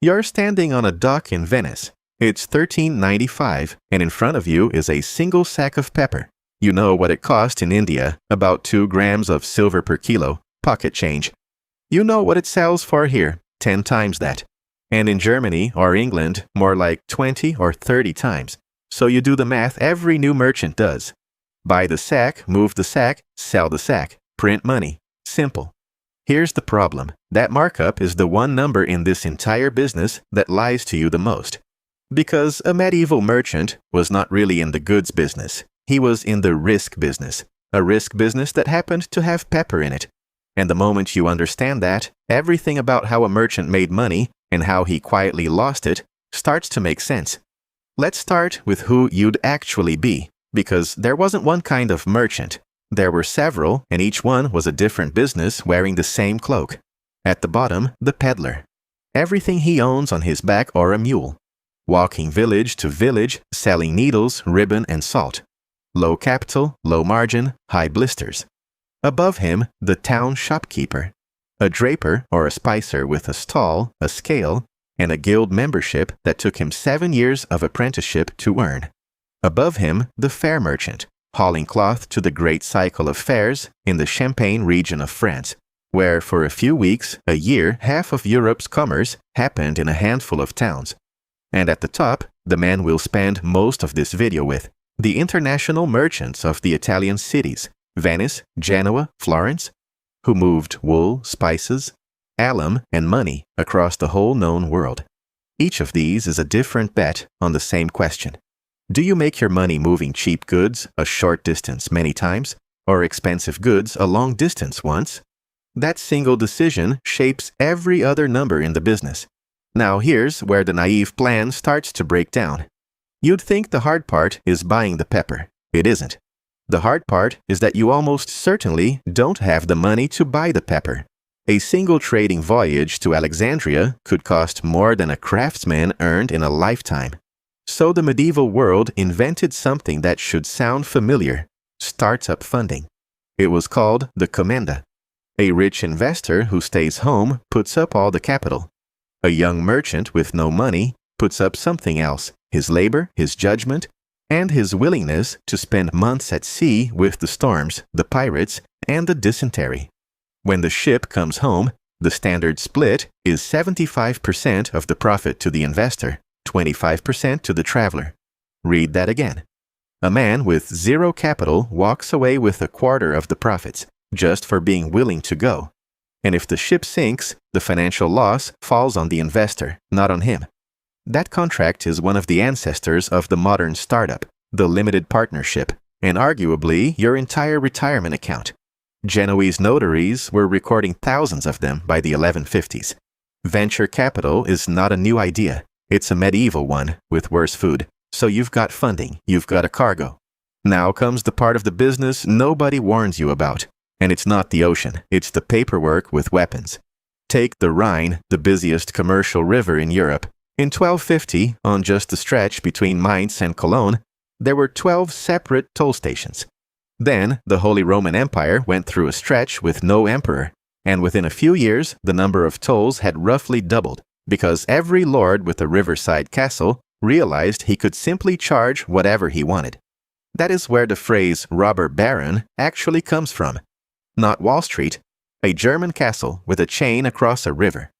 You're standing on a dock in Venice. It's $13.95, and in front of you is a single sack of pepper. You know what it cost in India, about 2 grams of silver per kilo, pocket change. You know what it sells for here, 10 times that. And in Germany or England, more like 20 or 30 times. So you do the math every new merchant does. Buy the sack, move the sack, sell the sack, print money. Simple. Here's the problem. That markup is the one number in this entire business that lies to you the most. Because a medieval merchant was not really in the goods business. He was in the risk business. A risk business that happened to have pepper in it. And the moment you understand that, everything about how a merchant made money and how he quietly lost it starts to make sense. Let's start with who you'd actually be, because there wasn't one kind of merchant. There were several, and each one was a different business wearing the same cloak. At the bottom, the peddler. Everything he owns on his back or a mule. Walking village to village, selling needles, ribbon, and salt. Low capital, low margin, high blisters. Above him, the town shopkeeper. A draper or a spicer with a stall, a scale, and a guild membership that took him 7 years of apprenticeship to earn. Above him, the fair merchant, hauling cloth to the great cycle of fairs in the Champagne region of France, where for a few weeks, a year, half of Europe's commerce happened in a handful of towns. And at the top, the man we'll spend most of this video with, the international merchants of the Italian cities, Venice, Genoa, Florence, who moved wool, spices, alum, and money across the whole known world. Each of these is a different bet on the same question. Do you make your money moving cheap goods a short distance many times, or expensive goods a long distance once? That single decision shapes every other number in the business. Now here's where the naive plan starts to break down. You'd think the hard part is buying the pepper. It isn't. The hard part is that you almost certainly don't have the money to buy the pepper. A single trading voyage to Alexandria could cost more than a craftsman earned in a lifetime. So the medieval world invented something that should sound familiar: startup funding. It was called the commenda. A rich investor who stays home puts up all the capital. A young merchant with no money puts up something else: his labor, his judgment, and his willingness to spend months at sea with the storms, the pirates, and the dysentery. When the ship comes home, the standard split is 75% of the profit to the investor, 25% to the traveler. Read that again. A man with zero capital walks away with a quarter of the profits, just for being willing to go. And if the ship sinks, the financial loss falls on the investor, not on him. That contract is one of the ancestors of the modern startup, the limited partnership, and arguably your entire retirement account. Genoese notaries were recording thousands of them by the 1150s. Venture capital is not a new idea. It's a medieval one with worse food. So you've got funding, you've got a cargo. Now comes the part of the business nobody warns you about. And it's not the ocean, it's the paperwork with weapons. Take the Rhine, the busiest commercial river in Europe. In 1250, on just the stretch between Mainz and Cologne, there were 12 separate toll stations. Then, the Holy Roman Empire went through a stretch with no emperor, and within a few years, the number of tolls had roughly doubled, because every lord with a riverside castle realized he could simply charge whatever he wanted. That is where the phrase robber baron actually comes from. Not Wall Street, a German castle with a chain across a river.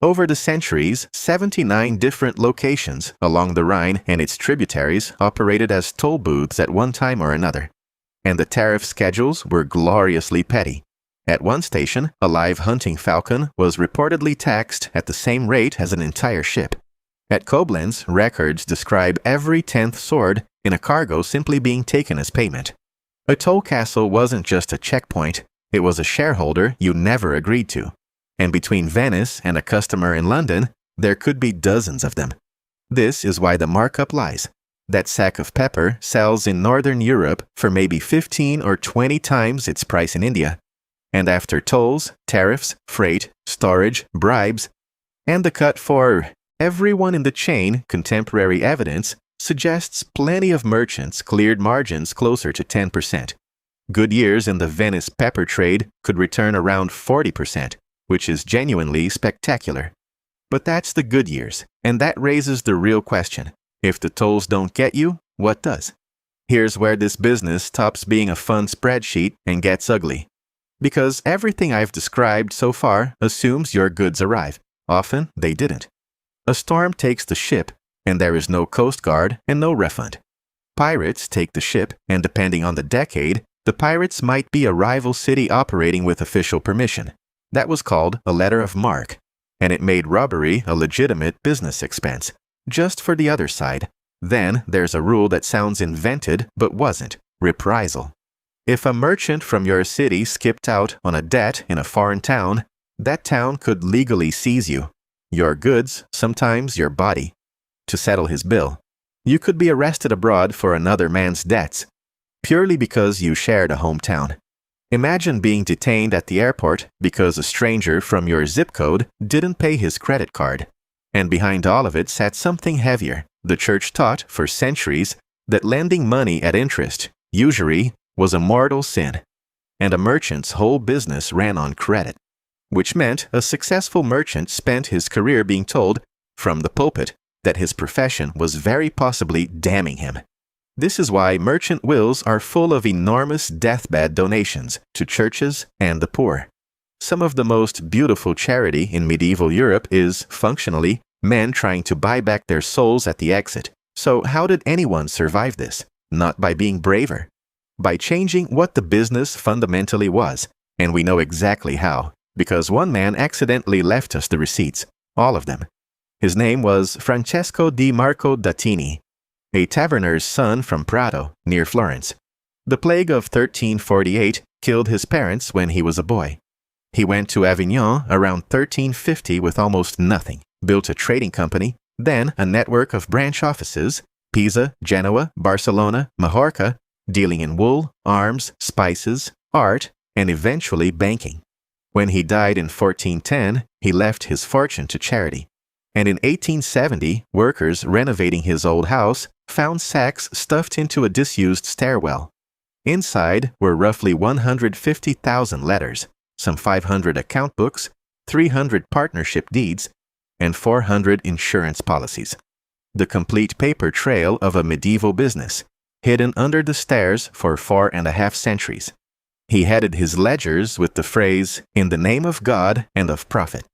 Over the centuries, 79 different locations along the Rhine and its tributaries operated as toll booths at one time or another. And the tariff schedules were gloriously petty. At one station, a live hunting falcon was reportedly taxed at the same rate as an entire ship. At Koblenz, records describe every 10th sword in a cargo simply being taken as payment. A toll castle wasn't just a checkpoint, it was a shareholder you never agreed to. And between Venice and a customer in London, there could be dozens of them. This is why the markup lies. That sack of pepper sells in Northern Europe for maybe 15 or 20 times its price in India. And after tolls, tariffs, freight, storage, bribes, and the cut for everyone in the chain, contemporary evidence suggests plenty of merchants cleared margins closer to 10%. Good years in the Venice pepper trade could return around 40%, which is genuinely spectacular. But that's the good years, and that raises the real question. If the tolls don't get you, what does? Here's where this business stops being a fun spreadsheet and gets ugly. Because everything I've described so far assumes your goods arrive. Often, they didn't. A storm takes the ship, and there is no Coast Guard and no refund. Pirates take the ship, and depending on the decade, the pirates might be a rival city operating with official permission. That was called a letter of marque, and it made robbery a legitimate business expense, just for the other side. Then there's a rule that sounds invented but wasn't: reprisal. If a merchant from your city skipped out on a debt in a foreign town, that town could legally seize you, your goods, sometimes your body, to settle his bill. You could be arrested abroad for another man's debts, purely because you shared a hometown. Imagine being detained at the airport because a stranger from your zip code didn't pay his credit card. And behind all of it sat something heavier. The church taught for centuries that lending money at interest, usury, was a mortal sin. And a merchant's whole business ran on credit, which meant a successful merchant spent his career being told, from the pulpit, that his profession was very possibly damning him. This is why merchant wills are full of enormous deathbed donations to churches and the poor. Some of the most beautiful charity in medieval Europe is, functionally, men trying to buy back their souls at the exit. So how did anyone survive this? Not by being braver. By changing what the business fundamentally was. And we know exactly how, because one man accidentally left us the receipts, all of them. His name was Francesco di Marco d'Attini, a taverner's son from Prato, near Florence. The plague of 1348 killed his parents when he was a boy. He went to Avignon around 1350 with almost nothing, built a trading company, then a network of branch offices, Pisa, Genoa, Barcelona, Majorca, dealing in wool, arms, spices, art, and eventually banking. When he died in 1410, he left his fortune to charity. And in 1870, workers renovating his old house found sacks stuffed into a disused stairwell. Inside were roughly 150,000 letters, some 500 account books, 300 partnership deeds, and 400 insurance policies. The complete paper trail of a medieval business, hidden under the stairs for 4.5 centuries. He headed his ledgers with the phrase, "In the name of God and of prophet,"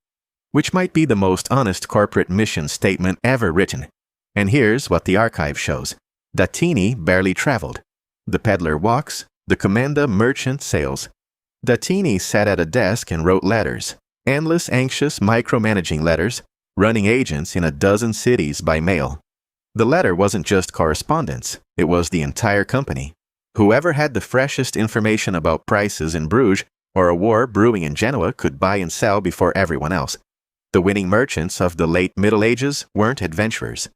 which might be the most honest corporate mission statement ever written. And here's what the archive shows. d'Attini barely traveled. The peddler walks, the commenda merchant sails. d'Attini sat at a desk and wrote letters, endless anxious micromanaging letters, running agents in a dozen cities by mail. The letter wasn't just correspondence, it was the entire company. Whoever had the freshest information about prices in Bruges or a war brewing in Genoa could buy and sell before everyone else. The winning merchants of the late Middle Ages weren't adventurers.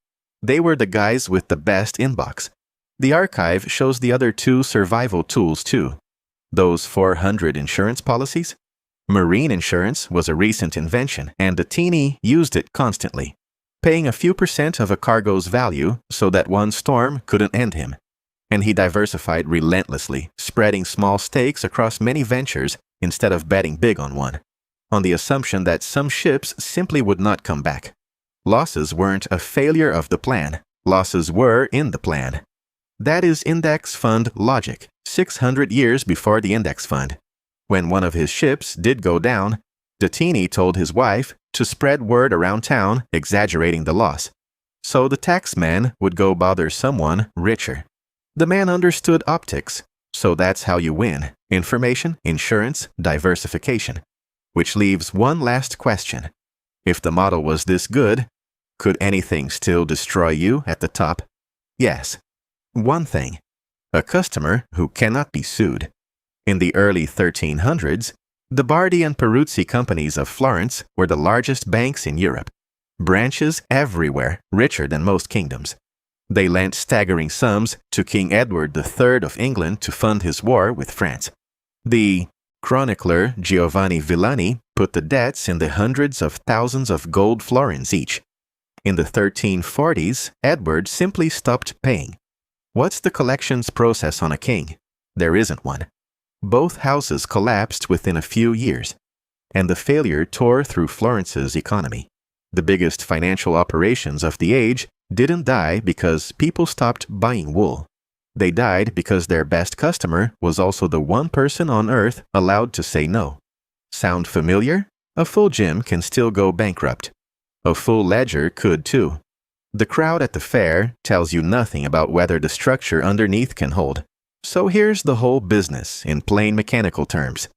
They were the guys with the best inbox. The archive shows the other two survival tools too. Those 400 insurance policies? Marine insurance was a recent invention, and d'Attini used it constantly, paying a few % of a cargo's value so that one storm couldn't end him. And he diversified relentlessly, spreading small stakes across many ventures instead of betting big on one, on the assumption that some ships simply would not come back. Losses weren't a failure of the plan. Losses were in the plan. That is index fund logic, 600 years before the index fund. When one of his ships did go down, d'Attini told his wife to spread word around town, exaggerating the loss. So the taxman would go bother someone richer. The man understood optics, so that's how you win: information, insurance, diversification. Which leaves one last question. If the model was this good, could anything still destroy you at the top? Yes. One thing: a customer who cannot be sued. In the early 1300s, the Bardi and Peruzzi companies of Florence were the largest banks in Europe. Branches everywhere, richer than most kingdoms. They lent staggering sums to King Edward III of England to fund his war with France. The chronicler Giovanni Villani put the debts in the hundreds of thousands of gold florins each. In the 1340s, Edward simply stopped paying. What's the collections process on a king? There isn't one. Both houses collapsed within a few years, and the failure tore through Florence's economy. The biggest financial operations of the age didn't die because people stopped buying wool. They died because their best customer was also the one person on earth allowed to say no. Sound familiar? A full gym can still go bankrupt. A full ledger could too. The crowd at the fair tells you nothing about whether the structure underneath can hold. So here's the whole business in plain mechanical terms.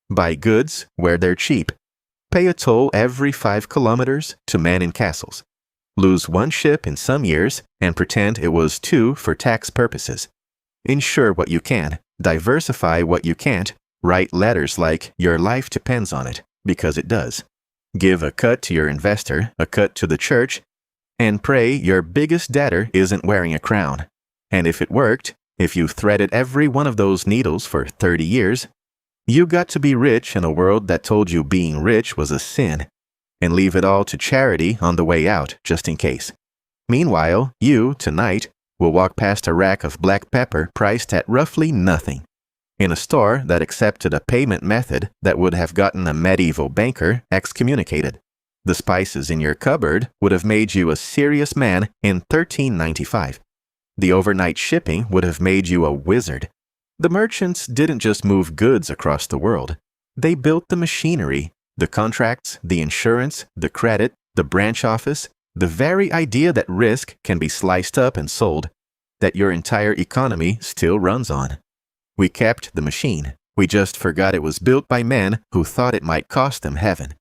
Buy goods where they're cheap. Pay a toll every 5 kilometers to man in castles. Lose one ship in some years and pretend it was 2 for tax purposes. Insure what you can, diversify what you can't, write letters like your life depends on it, because it does. Give a cut to your investor, a cut to the church, and pray your biggest debtor isn't wearing a crown. And if it worked, if you threaded every one of those needles for 30 years, you got to be rich in a world that told you being rich was a sin, and leave it all to charity on the way out, just in case. Meanwhile, you, tonight, will walk past a rack of black pepper priced at roughly nothing, in a store that accepted a payment method that would have gotten a medieval banker excommunicated. The spices in your cupboard would have made you a serious man in 1395. The overnight shipping would have made you a wizard. The merchants didn't just move goods across the world. They built the machinery, the contracts, the insurance, the credit, the branch office, the very idea that risk can be sliced up and sold, that your entire economy still runs on. We kept the machine. We just forgot it was built by men who thought it might cost them heaven.